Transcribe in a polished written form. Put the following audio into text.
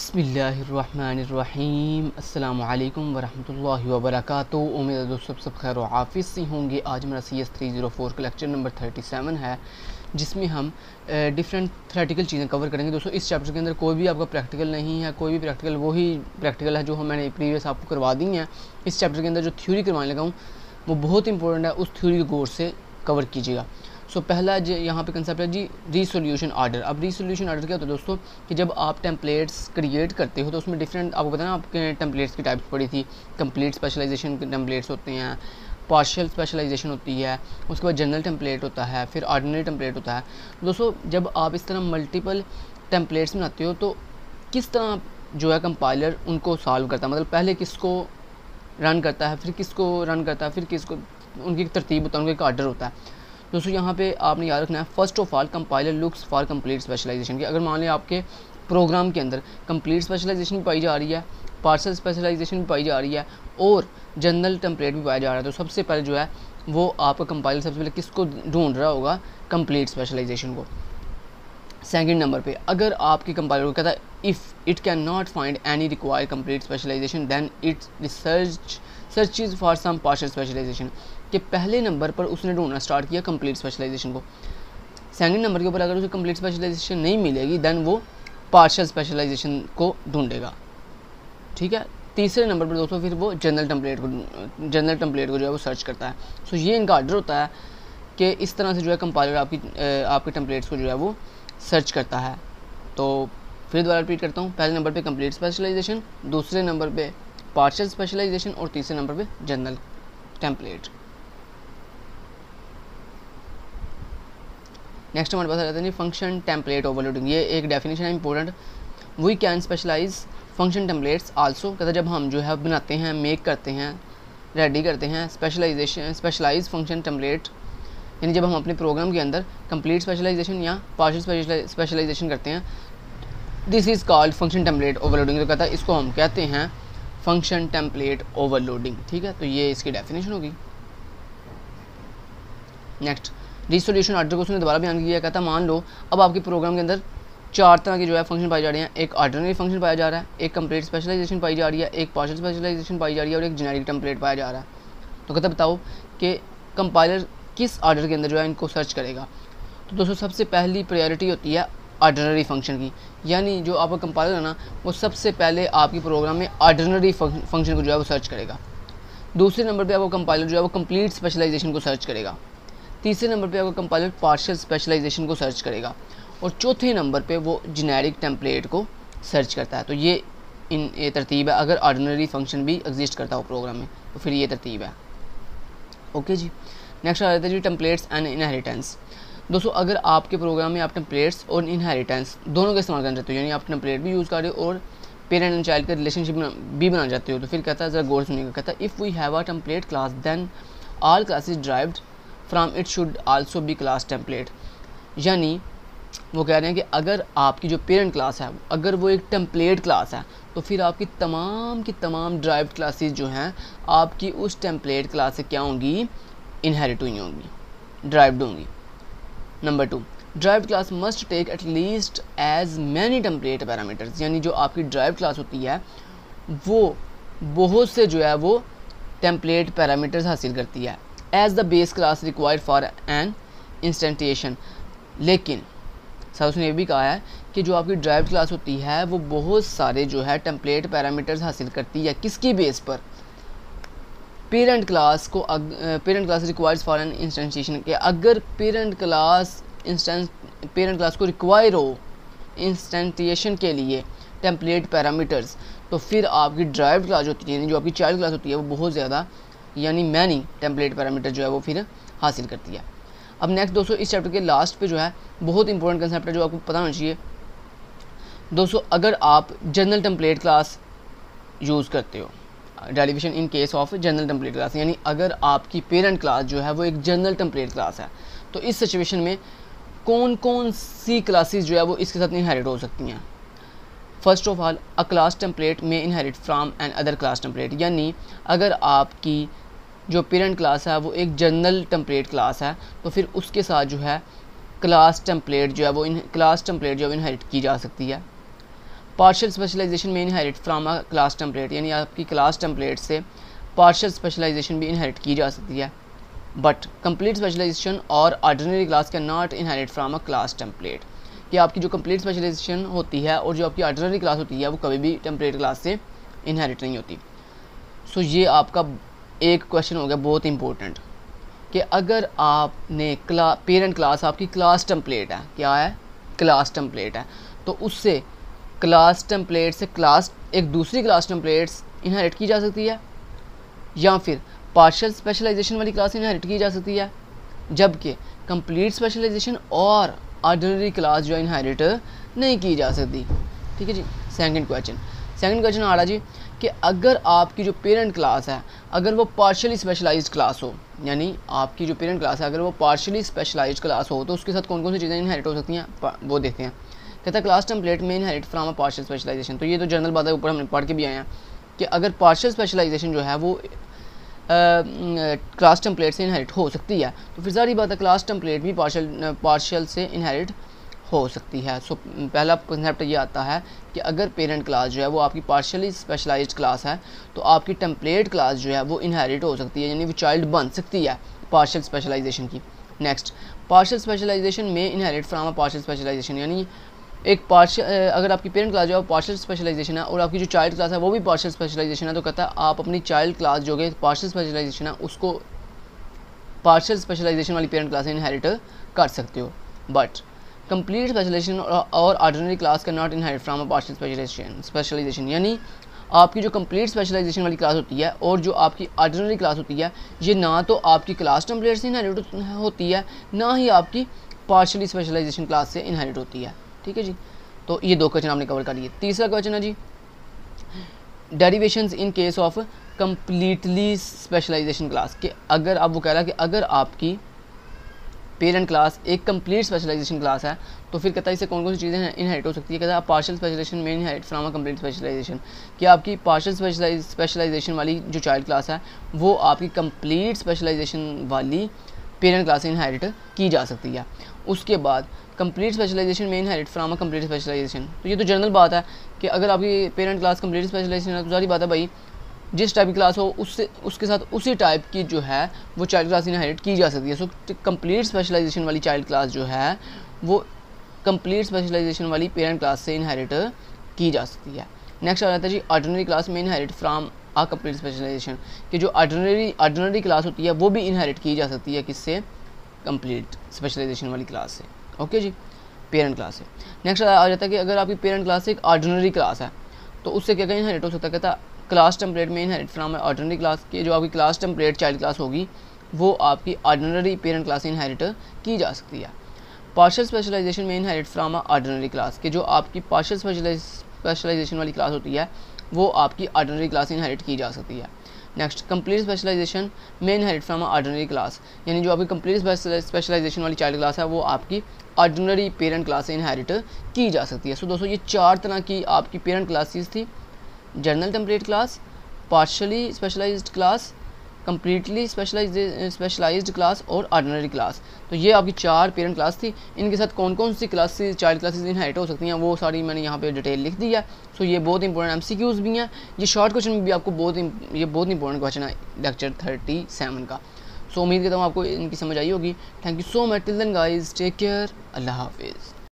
बिस्मिल्लाहिर्रहमानिर्रहीम अस्सलामुअलैकुम वरहमतुल्लाहि वबरकातुहू। उम्मीद है दोस्तों सब खैर व आफियत से होंगे। आज मेरा CS304 का लेक्चर नंबर 37 है, जिसमें हम डिफरेंट थ्योरेटिकल चीज़ें कवर करेंगे। दोस्तों इस चैप्टर के अंदर कोई भी आपका प्रैक्टिकल नहीं है, कोई भी प्रैक्टिकल वही प्रैक्टिकल है जो मैंने प्रीवियस आपको करवा दी हैं। इस चैप्टर के अंदर जो थ्योरी करवाने लगा हूँ वो बहुत इंपॉर्टेंट है, उस थ्योरी को गौर से कवर कीजिएगा। सो पहला यहाँ पे कंसेप्ट है जी रीसोल्यूशन आर्डर। अब रीसोल्यूशन आर्डर क्या होता है दोस्तों कि जब आप टेम्पलेट्स क्रिएट करते हो तो उसमें डिफरेंट, आपको पता है ना, आपके टेम्पलेट्स की टाइप्स पड़ी थी। कंप्लीट स्पेशलाइजेशन के टेम्पलेट्स होते हैं, पार्शियल स्पेशलाइजेशन होती है, उसके बाद जनरल टेम्पलेट होता है, फिर ऑर्डिनरी टेम्पलेट होता है। दोस्तों जब आप इस तरह मल्टीपल टेम्पलेट्स बनाते हो तो किस तरह जो है कंपाइलर उनको सॉल्व करता है, मतलब पहले किसको रन करता है, फिर किसको रन करता है, फिर किसको, उनकी तरतीब होता है, उनका एक आर्डर होता है। दोस्तों यहाँ पे आपने याद रखना है, first of all compiler looks for complete specialization की। अगर मान लें आपके प्रोग्राम के अंदर कंप्लीट स्पेशलाइजेशन भी पाई जा रही है, पार्शियल स्पेशलाइजेशन भी पाई जा रही है और जनरल टेम्पलेट भी पाया जा रहा है, तो सबसे पहले जो है वो आपका कंपाइलर सबसे पहले किसको ढूंढ रहा होगा, कंप्लीट स्पेशलाइजेशन को। सेकंड नंबर पे अगर आपके कंपाइलर को कहता है if it can not find any required complete specialization then it searches for some partial specialization, कि पहले नंबर पर उसने ढूंढना स्टार्ट किया कंप्लीट स्पेशलाइजेशन को। सेकंड नंबर के ऊपर अगर उसे कंप्लीट स्पेशलाइजेशन नहीं मिलेगी देन वो पार्शियल स्पेशलाइजेशन को ढूंढेगा, ठीक है। तीसरे नंबर पर दोस्तों फिर वो जनरल टेम्पलेट को जो है वो सर्च करता है। सो ये इनका आर्डर होता है कि इस तरह से जो है कंपाइलर आपके टेम्पलेट्स को जो है वो सर्च करता है। तो फिर दोबारा रिपीट करता हूँ, पहले नंबर पे कंप्लीट स्पेशलाइजेशन, दूसरे नंबर पे पार्शियल स्पेशलाइजेशन और तीसरे नंबर पे जनरल टेम्पलेट। नेक्स्ट हमारे पास आ जाता है फंक्शन टेम्पलेट ओवरलोडिंग। ये एक डेफिनेशन है important. We can specialize function templates also, कहता है जब हम जो है बनाते हैं, मेक करते हैं, रेडी करते हैं स्पेशलाइज फंक्शन टेम्पलेट, यानी जब हम अपने प्रोग्राम के अंदर कंप्लीट स्पेशलाइजेशन या पार्शियल स्पेशलाइजेशन करते हैं, this is called function template overloading. तो कहता है इसको हम कहते हैं फंक्शन टेम्पलेट ओवरलोडिंग, ठीक है। तो ये इसकी डेफिनेशन होगी। नेक्स्ट रीसोल्यूशन आर्डर को उसने दोबारा बयान किया, कहता मान लो अब आपके प्रोग्राम के अंदर चार तरह के जो है फंक्शन पाए जा रहे हैं। एक ऑर्डिनरी फंक्शन पाया जा रहा है, एक कंप्लीट स्पेशलाइजेशन पाई जा रही है, एक पार्शियल स्पेशलाइजेशन पाई जा रही है और एक जेनेरिक टेम्पलेट पाया जा रहा है। तो कहता बताओ कि कंपाइलर किस ऑर्डर के अंदर जो है इनको सर्च करेगा। तो दोस्तों सबसे पहली प्रायोरिटी होती है ऑर्डिनरी फंक्शन की, यानी जो आपका कंपाइलर है ना वो सबसे पहले आपके प्रोग्राम में ऑर्डिनरी फंक्शन को जो है वो सर्च करेगा। दूसरे नंबर पे आपको कंपाइलर जो है वो कंप्लीट स्पेशलाइजेशन को सर्च करेगा। तीसरे नंबर पे आपका कंपाइलर पार्शियल स्पेशलाइजेशन को सर्च करेगा और चौथे नंबर पे वो जेनेरिक टेम्पलेट को सर्च करता है। तो ये तरतीब है। अगर ऑर्डिनरी फंक्शन भी एग्जिस्ट करता हो प्रोग्राम में तो फिर ये तरतीब है। ओके जी। नेक्स्ट आ जाता है जी टेम्पलेट्स एंड इनहेरिटेंस। दोस्तों अगर आपके प्रोग्राम में आप टेम्पलेट्स और इनहेरिटेंस दोनों का इस्तेमाल करना चाहते हो, यानी आप टेम्पलेट भी यूज़ कर रहे हो और पेरेंट एंड चाइल्ड का रिलेशनशिप भी बनाना चाहते हो, तो फिर कहता है ज़रा गौर सुनिएगा, कहता है if we have a template class then all classes derived from it should also be class template. यानी वो कह रहे हैं कि अगर आपकी जो पेरेंट क्लास है अगर वो एक टेम्पलेट क्लास है तो फिर आपकी तमाम की तमाम ड्राइव्ड क्लासेस जो हैं आपकी उस टेम्पलेट क्लास से क्या होंगी, इनहेरिट हुई होंगी, ड्राइव्ड होंगी। Number 2, derived class must take at least as many template parameters, यानी जो आपकी ड्राइव्ड क्लास होती है वो बहुत से जो है वो टेम्पलेट पैरामीटर्स हासिल करती है as the base class required for an instantiation. लेकिन साथ उसने ये भी कहा है कि जो आपकी ड्राइव्ड क्लास होती है वो बहुत सारे जो है टेम्पलेट पैरामीटर्स हासिल करती है, किसकी बेस पर, parent class requires for an instantiation के अगर पेरेंट क्लास को रिक्वायर हो इंस्टेंटिएशन के लिए टेम्पलेट पैरामीटर्स, तो फिर आपकी ड्राइव्ड क्लास होती है, यानी जो आपकी चाइल्ड क्लास होती है वो बहुत ज़्यादा, यानी मैनी टेम्पलेट पैरामीटर जो है वो फिर हासिल करती है। अब नेक्स्ट दोस्तों इस चैप्टर के लास्ट पे जो है बहुत इंपॉर्टेंट कंसेप्ट है जो आपको पता होना चाहिए। दोस्तों अगर आप जनरल टेम्पलेट क्लास यूज़ करते हो, derivation in case of general template class, यानी अगर आपकी पेरेंट क्लास जो है वो एक जनरल टेम्पलेट क्लास है, तो इस सिचुएशन में कौन कौन सी क्लासेस जो है वो इसके साथ इनहेरिट हो सकती हैं। First of all a class template में inherit from another class template, यानी अगर आपकी जो पेरेंट क्लास है वो एक जनरल टेम्पलेट क्लास है तो फिर उसके साथ जो है क्लास टेम्पलेट जो है वो इनहेरिट की जा सकती है। पार्शियल स्पेशलाइजेशन में inherit from a class template, यानी आपकी क्लास टेम्पलेट से पार्शियल स्पेशलाइजेशन भी इनहेरिट की जा सकती है, बट कंप्लीट स्पेशलाइजेशन और ordinary class can not inherit from a class template, कि आपकी जो कंप्लीट स्पेशलाइजेशन होती है और जो आपकी ऑर्डिनरी क्लास होती है वो कभी भी टेम्पलेट क्लास से इनहेरिट नहीं होती। सो ये आपका एक क्वेश्चन हो गया बहुत इंपॉर्टेंट, कि अगर आपने पेरेंट क्लास आपकी क्लास टेम्पलेट है, क्या है, क्लास टेम्पलेट है, तो उससे क्लास टेम्पलेट से क्लास एक दूसरी क्लास टेम्पलेट्स इनहेरिट की जा सकती है, या फिर पार्शियल स्पेशलाइजेशन वाली क्लास इनहेरिट की जा सकती है, जबकि कंप्लीट स्पेशलाइजेशन और ऑर्डिनरी क्लास जो इनहेरिट नहीं की जा सकती। ठीक है जी। सेकंड क्वेश्चन आ रहा जी कि अगर आपकी जो पेरेंट क्लास है अगर वो पार्शियली स्पेशलाइज्ड क्लास हो, यानी आपकी जो पेरेंट क्लास है अगर वो पार्शियली स्पेशलाइज्ड क्लास हो तो उसके साथ कौन कौन सी चीज़ें इनहेरिट हो सकती हैं, वो देखते हैं। कहता है क्लास टेम्पलेट में inherit from a partial specialization, तो ये तो जनरल बात है, ऊपर हमने पढ़ के भी आए हैं कि अगर पार्शियल स्पेशलाइजेशन जो है वो क्लास टेम्पलेट से इनहेरिट हो सकती है, तो फिर सारी बात है क्लास टेम्पलेट भी पार्शियल से इनहेरिट हो सकती है। सो पहला कंसेप्ट ये आता है कि अगर पेरेंट क्लास जो है वो आपकी पार्शियली स्पेशलाइज्ड क्लास है तो आपकी टेम्पलेट क्लास जो है वो इनहेरिट हो सकती है, यानी वो चाइल्ड बन सकती है पार्शियल स्पेशलाइजेशन की। नेक्स्ट, पार्शियल स्पेशलाइजेशन में inherit from a partial specialization, यानी एक पार्शियल अगर आपकी पेरेंट क्लास जो है पार्शियल स्पेशलाइजेशन है और आपकी जो चाइल्ड क्लास है वो भी पार्शियल स्पेशलाइजेशन है, तो कहता है आप अपनी चाइल्ड क्लास जो है पार्शियल स्पेशलाइजेशन है उसको पार्शियल स्पेशलाइजेशन वाली पेरेंट क्लास से इनहेरिट कर सकते हो, बट कंप्लीट स्पेशलाइजेशन और ordinary class can not inherit from a partial specialization, यानी आपकी जो कंप्लीट स्पेशलाइजेशन वाली क्लास होती है और जो आपकी ऑर्डिनरी क्लास होती है ये ना तो आपकी क्लास टेम्पलेट से इनहेरिट होती है ना ही आपकी पार्शियली स्पेशलाइजेशन क्लास से इनहेरिट होती है। ठीक है जी। तो ये दो क्वेश्चन आपने कवर कर लिए। तीसरा क्वेश्चन है जी derivations in case of completely specialization class, के अगर आप वो कह रहा है कि अगर आपकी पेरेंट क्लास एक कंप्लीट स्पेशलाइजेशन क्लास है तो फिर कहता है इससे कौन कौन सी चीज़ें इनहेरिट हो सकती है। कहता है आप पार्शियल स्पेशलाइजेशन में inherit from a complete specialization, कि आपकी पार्शियल स्पेशलाइजेशन वाली जो चाइल्ड क्लास है वो आपकी कंप्लीट स्पेशलाइजेशन वाली पेरेंट क्लास से इनहेरिट की जा सकती है। उसके बाद कंप्लीट स्पेशलाइजेशन में inherit from a complete specialization, तो ये तो जनरल बात है कि अगर आपकी पेरेंट क्लास कंप्लीट स्पेशलाइजेशन है तो सारी बात है भाई जिस टाइप की क्लास हो उससे उसके साथ उसी टाइप की जो है वो चाइल्ड क्लास इनहेरिट की जा सकती है। सो कंप्लीट स्पेशलाइजेशन वाली चाइल्ड क्लास जो है वो कंप्लीट स्पेशलाइजेशन वाली पेरेंट क्लास से इनहेरिट की जा सकती है। नेक्स्ट आ जाता है जी ऑर्डिनरी क्लास में inherit from a complete specialization, कि जो ऑर्डिनरी क्लास होती है वो भी इनहेरिट की जा सकती है किससे, कंप्लीट स्पेशलाइजेशन वाली क्लास से। ओके जी, पेरेंट क्लास से। नेक्स्ट आ जाता है कि अगर आपकी पेरेंट क्लास एक ऑर्डिनरी क्लास है तो उससे क्या क्या इनहेरिट हो सकता है। कहता क्लास टेम्पलेट में इनहेरिट फ्रॉम ऑर्डिनरी क्लास, की जो आपकी क्लास टेम्पलेट चाइल्ड क्लास होगी वो आपकी ऑर्डिनरी पेरेंट क्लास से इनहेरिट की जा सकती है। पार्शियल स्पेशलाइजेशन में इनहेरिट फ्रॉम ऑर्डिनरी क्लास, की जो आपकी पार्शियल स्पेशलाइजेशन वाली क्लास होती है वो आपकी ऑर्डिनरी क्लास इनहेरिट की जा सकती है। नेक्स्ट, कंप्लीट स्पेशलाइजेशन में इनहेरिट फ्रॉम ऑर्डिनरी क्लास, यानी जो आपकी कंप्लीट स्पेशलाइजेशन वाली चाइल्ड क्लास है वो आपकी ऑर्डिनरी पेरेंट क्लास से इनहेरिट की जा सकती है। सो दोस्तों ये चार तरह की आपकी पेरेंट क्लासेस थी, general template class, partially specialized class, completely specialized class और ऑर्डिनरी क्लास। तो ये आपकी चार पेरेंट क्लास थी। इनके साथ कौन कौन सी क्लासेस चाइल्ड क्लासेस इनहेरिट हो सकती हैं वो सारी मैंने यहाँ पे डिटेल लिख दी है। सो ये बहुत इंपॉर्टेंट MCQs भी हैं, ये शॉर्ट क्वेश्चन भी आपको बहुत इंपॉर्टेंट क्वेश्चन है लेक्चर 37 का। सो उम्मीद करता हूँ आपको इनकी समझ आई होगी। Thank you so much. Till then guys, take care, Allah हाफिज़।